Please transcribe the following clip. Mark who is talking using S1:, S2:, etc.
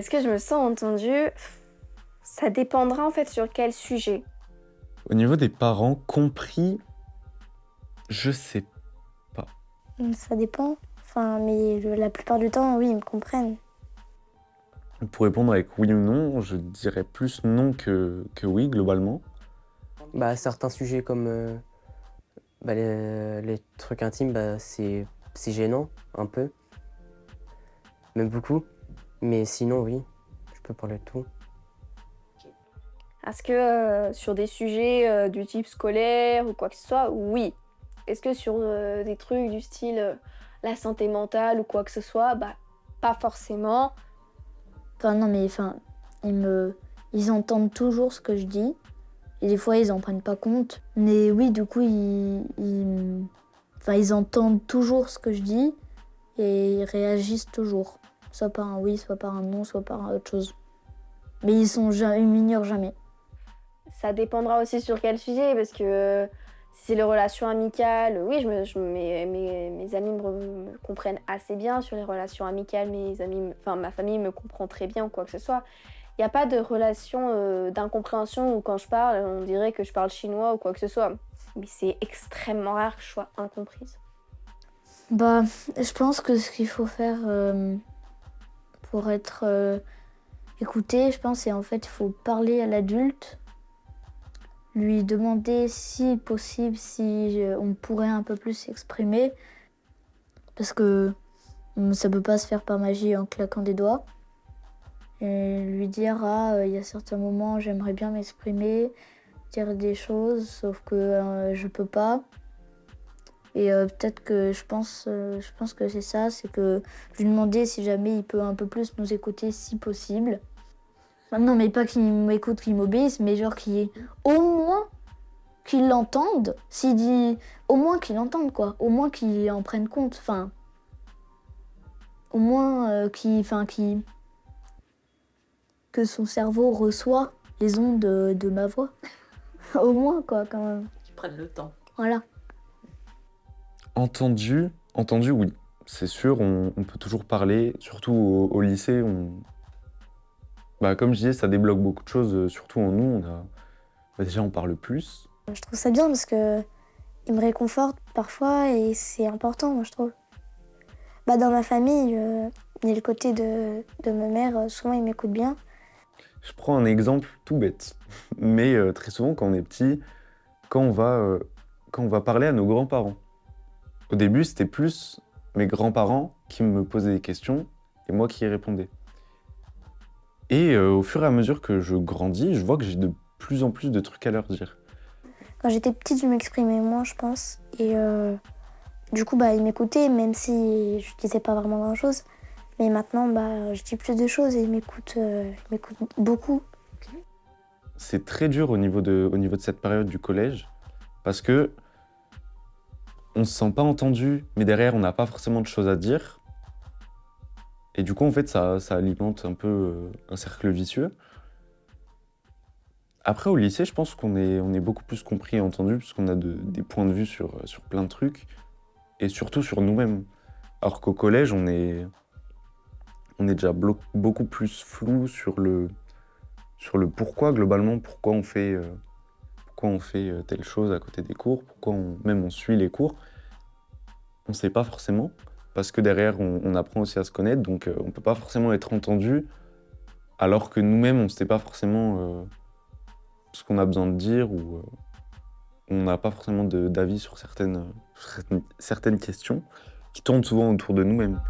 S1: Est-ce que je me sens entendue? Ça dépendra en fait sur quel sujet.
S2: Au niveau des parents, compris, je sais pas.
S3: Ça dépend. Enfin, mais la plupart du temps, oui, ils me comprennent.
S2: Pour répondre avec oui ou non, je dirais plus non que oui, globalement.
S4: Certains sujets comme les trucs intimes, c'est gênant, un peu. Même beaucoup. Mais sinon, oui, je peux parler de tout.
S1: Est-ce que sur des sujets du type scolaire ou quoi que ce soit, oui. Est-ce que sur des trucs du style la santé mentale ou quoi que ce soit, pas forcément.
S3: Enfin, non, mais enfin, ils entendent toujours ce que je dis. Et des fois, ils en prennent pas compte. Mais oui, du coup, ils entendent toujours ce que je dis et ils réagissent toujours. Soit par un oui, soit par un non, soit par autre chose. Mais ils m'ignorent jamais.
S1: Ça dépendra aussi sur quel sujet, parce que si c'est les relations amicales, oui, mes amis me comprennent assez bien sur les relations amicales, ma famille me comprend très bien ou quoi que ce soit. Il n'y a pas de relation d'incompréhension où quand je parle, on dirait que je parle chinois ou quoi que ce soit. Mais c'est extrêmement rare que je sois incomprise.
S3: Je pense que ce qu'il faut faire pour être écouté, je pense, c'est en fait, il faut parler à l'adulte, lui demander si possible, si on pourrait un peu plus s'exprimer, parce que ça peut pas se faire par magie en claquant des doigts. Et lui dire, il y a certains moments, j'aimerais bien m'exprimer, dire des choses, sauf que je peux pas. Et peut-être que je pense que c'est ça, c'est que lui demander si jamais il peut un peu plus nous écouter si possible. Non, mais pas qu'il m'écoute, qu'il m'obéisse, mais genre au moins qu'il l'entende. S'il dit, au moins qu'il l'entende, quoi. Au moins qu'il en prenne compte. Enfin, au moins que son cerveau reçoit les ondes de ma voix. Au moins, quoi, quand même.
S5: Qu'ils prennent le temps.
S3: Voilà.
S2: Entendu, oui. C'est sûr, on peut toujours parler, surtout au lycée. Comme je disais, ça débloque beaucoup de choses, surtout en nous. Déjà, on parle plus.
S3: Je trouve ça bien parce que il me réconforte parfois et c'est important, moi, je trouve. Dans ma famille, il y a le côté de ma mère, souvent ils m'écoutent bien.
S2: Je prends un exemple tout bête, mais très souvent quand on est petit, quand on va parler à nos grands-parents. Au début, c'était plus mes grands-parents qui me posaient des questions et moi qui y répondais. Et au fur et à mesure que je grandis, je vois que j'ai de plus en plus de trucs à leur dire.
S3: Quand j'étais petite, je m'exprimais moins, je pense. Et du coup, ils m'écoutaient, même si je disais pas vraiment grand-chose. Mais maintenant, je dis plus de choses et ils m'écoutent beaucoup.
S2: C'est très dur au niveau de cette période du collège, parce que on se sent pas entendu, mais derrière, on n'a pas forcément de choses à dire. Et du coup, en fait, ça alimente un peu un cercle vicieux. Après, au lycée, je pense qu'on est beaucoup plus compris et entendu, puisqu'on a des points de vue sur plein de trucs, et surtout sur nous-mêmes. Alors qu'au collège, on est déjà beaucoup plus flou sur le pourquoi, globalement, pourquoi on fait telle chose à côté des cours, pourquoi on suit les cours. On ne sait pas forcément, parce que derrière, on apprend aussi à se connaître, donc on ne peut pas forcément être entendu, alors que nous-mêmes, on ne sait pas forcément ce qu'on a besoin de dire, ou on n'a pas forcément d'avis sur certaines questions qui tournent souvent autour de nous-mêmes.